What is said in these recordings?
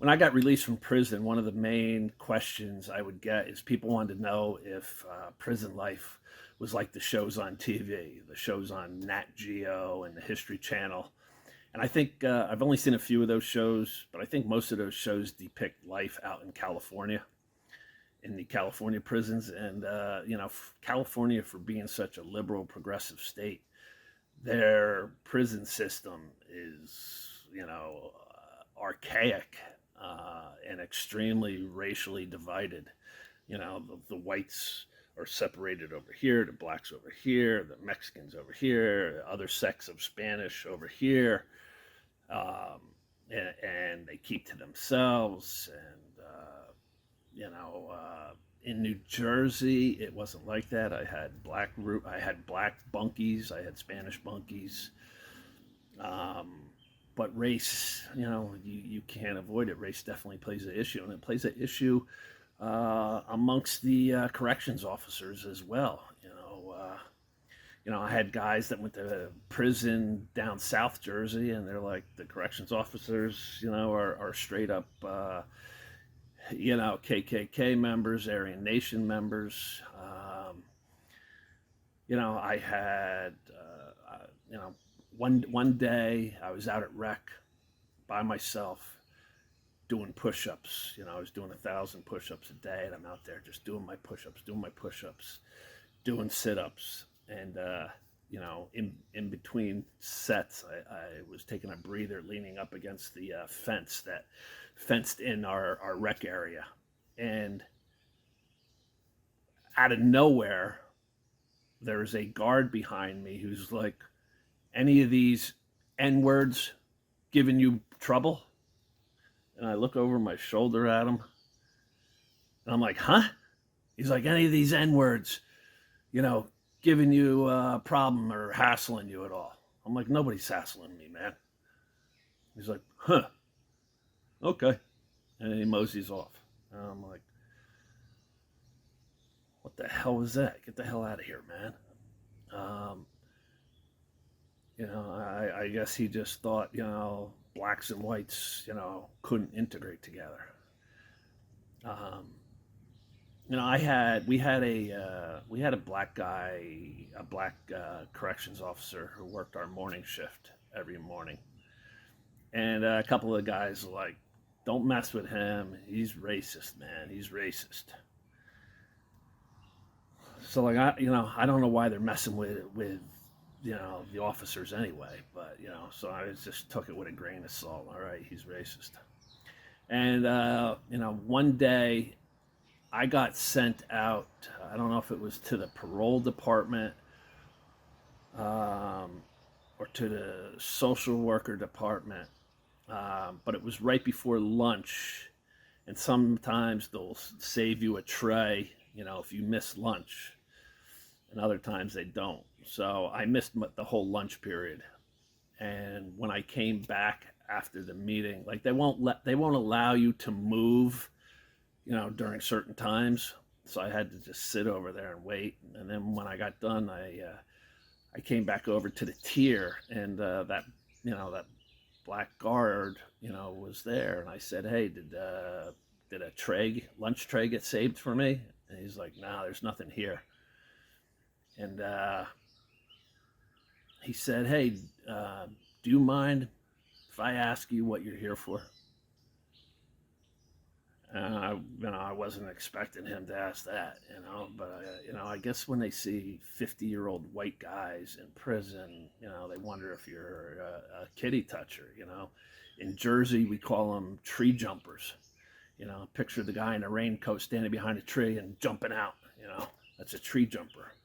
when I got released from prison, one of the main questions I would get is people wanted to know if prison life was like the shows on TV, the shows on Nat Geo and the History Channel. And I think I've only seen a few of those shows, but I think most of those shows depict life out in California, in the California prisons. And, California, for being such a liberal, progressive state, their prison system is, archaic and extremely racially divided. The whites are separated over here, the blacks over here, the Mexicans over here, the other sects of Spanish over here, um, and they keep to themselves. And in New Jersey, it wasn't like that. I had black bunkies, I had Spanish bunkies. Um, but race, you can't avoid it. Race definitely plays an issue, and it plays an issue amongst the corrections officers as well. I had guys that went to prison down South Jersey, and they're like, the corrections officers, are straight up, KKK members, Aryan Nation members. I had, one day I was out at rec by myself doing push-ups. I was doing 1,000 push-ups a day, and I'm out there just doing my push-ups, doing sit-ups. And in between sets, I was taking a breather, leaning up against the fence that fenced in our rec area. And out of nowhere, there's a guard behind me who's like, any of these N-words giving you trouble? And I look over my shoulder at him, and I'm like, huh? He's like, any of these N-words, giving you a problem or hassling you at all? I'm like, nobody's hassling me, man. He's like, huh, okay. And he moseys off. And I'm like, what the hell was that? Get the hell out of here, man. I guess he just thought, blacks and whites, couldn't integrate together. Um, we had a black guy, a black corrections officer who worked our morning shift every morning, and a couple of guys were like, "Don't mess with him. He's racist, man. He's racist." So like I don't know why they're messing with the officers anyway, but so I just took it with a grain of salt. All right, he's racist. And one day I got sent out. I don't know if it was to the parole department um, or to the social worker department, but it was right before lunch. And sometimes they'll save you a tray, if you miss lunch, and other times they don't. So I missed the whole lunch period. And when I came back after the meeting, like they won't allow you to move, during certain times. So I had to just sit over there and wait. And then when I got done, I came back over to the tier, and that black guard, was there, and I said, "Hey, did a lunch tray get saved for me?" And he's like, "No, there's nothing here." And he said, "Hey, do you mind if I ask you what you're here for?" I wasn't expecting him to ask that, but I guess when they see 50-year-old white guys in prison, they wonder if you're a kitty toucher. In Jersey, we call them tree jumpers. Picture the guy in a raincoat standing behind a tree and jumping out. That's a tree jumper.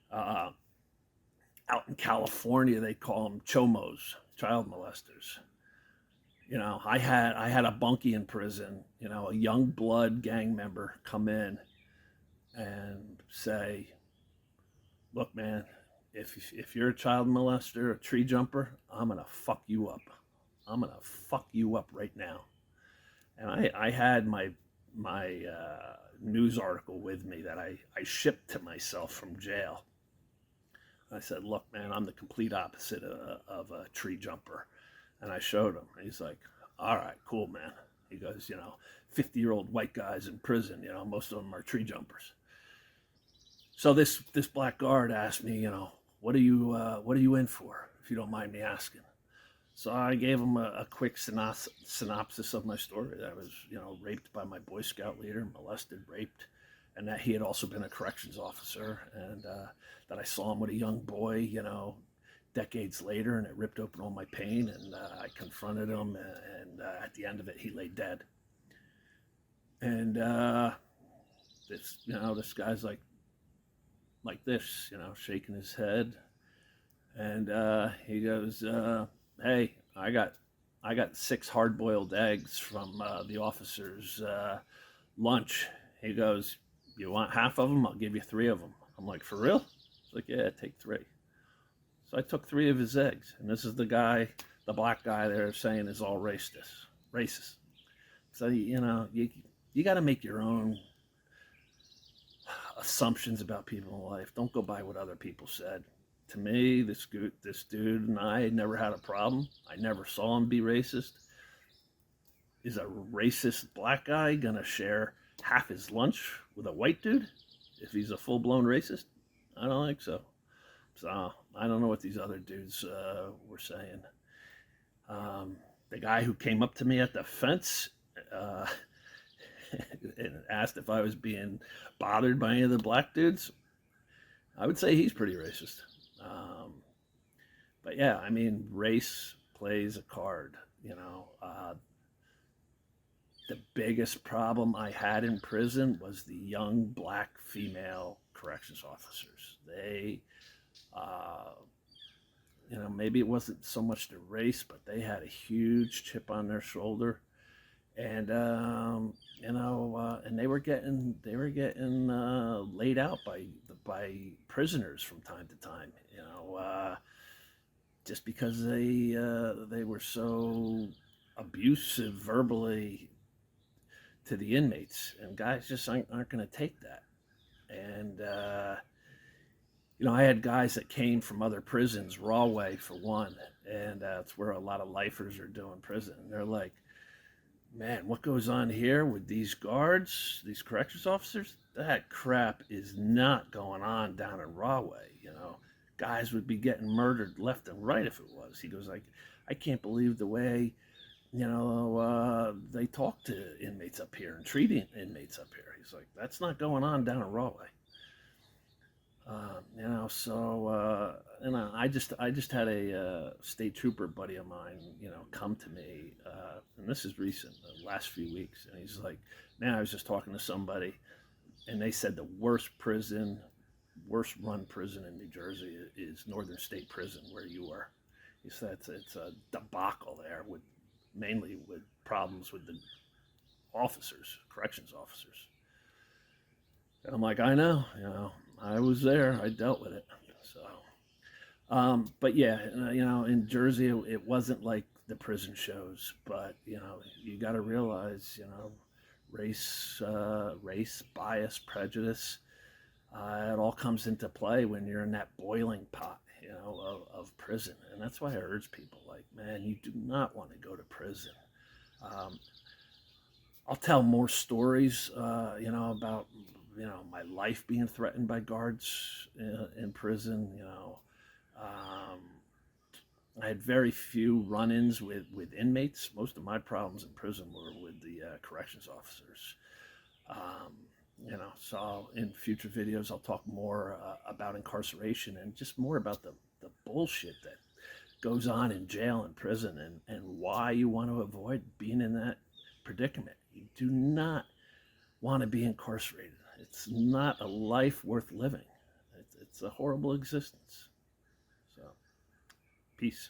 Uh, Out in California, they call them chomos, child molesters. I had a bunkie in prison, a young blood gang member come in and say, "Look, man, if you're a child molester, a tree jumper, I'm gonna fuck you up. I'm gonna fuck you up right now." And I had my news article with me that I shipped to myself from jail. I said, "Look, man, I'm the complete opposite of a tree jumper." And I showed him. And he's like, "All right, cool, man. He goes, 50-year-old white guys in prison, most of them are tree jumpers. So this black guard asked me, what are you in for, if you don't mind me asking? So I gave him a quick synopsis of my story. That I was, raped by my Boy Scout leader, molested, raped, and that he had also been a corrections officer, and that I saw him with a young boy, decades later, and it ripped open all my pain, and I confronted him, and at the end of it, he lay dead. And this guy's like this, shaking his head, and he goes, "Hey, I got 6 hard-boiled eggs from the officer's lunch." He goes, "You want half of them? I'll give you 3 of them." I'm like, "For real?" He's like, "Yeah, take 3." So I took 3 of his eggs, and this is the black guy they're saying is all racist. So you got to make your own assumptions about people in life. Don't go by what other people said. To me, this dude and I never had a problem. I never saw him be racist. Is a racist black guy gonna share half his lunch with a white dude if he's a full-blown racist? I don't think so. So I don't know what these other dudes were saying. The guy who came up to me at the fence and asked if I was being bothered by any of the black dudes, I would say he's pretty racist. But yeah, I mean, race plays a card. The biggest problem I had in prison was the young black female corrections officers. They maybe it wasn't so much the race, but they had a huge chip on their shoulder, and and they were getting laid out by prisoners from time to time, just because they were so abusive verbally to the inmates, and guys just aren't going to take that. And I had guys that came from other prisons, Rawway for one, and that's where a lot of lifers are doing prison. And they're like, "Man, what goes on here with these guards, these corrections officers? That crap is not going on down in Rawway. Guys would be getting murdered left and right if it was." He goes, I can't believe the way, they talk to inmates up here and treat inmates up here. He's like, "That's not going on down in Rawway." I just had a state trooper buddy of mine, come to me, and this is recent, the last few weeks, and he's like, "Man, I was just talking to somebody, and they said the worst run prison in New Jersey is Northern State Prison, where you were." He said it's a debacle there, mainly with problems with the officers, corrections officers. And I'm like, "I know, I was there, I dealt with it." So, but yeah, in Jersey, it wasn't like the prison shows, but you got to realize, race, bias, prejudice, it all comes into play when you're in that boiling pot, of prison. And that's why I urge people, like, man, you do not want to go to prison. I'll tell more stories, about, my life being threatened by guards in prison. I had very few run-ins with inmates. Most of my problems in prison were with the corrections officers. So in future videos, I'll talk more about incarceration and just more about the bullshit that goes on in jail and prison, and why you want to avoid being in that predicament. You do not want to be incarcerated. It's not a life worth living. It's a horrible existence. So, peace.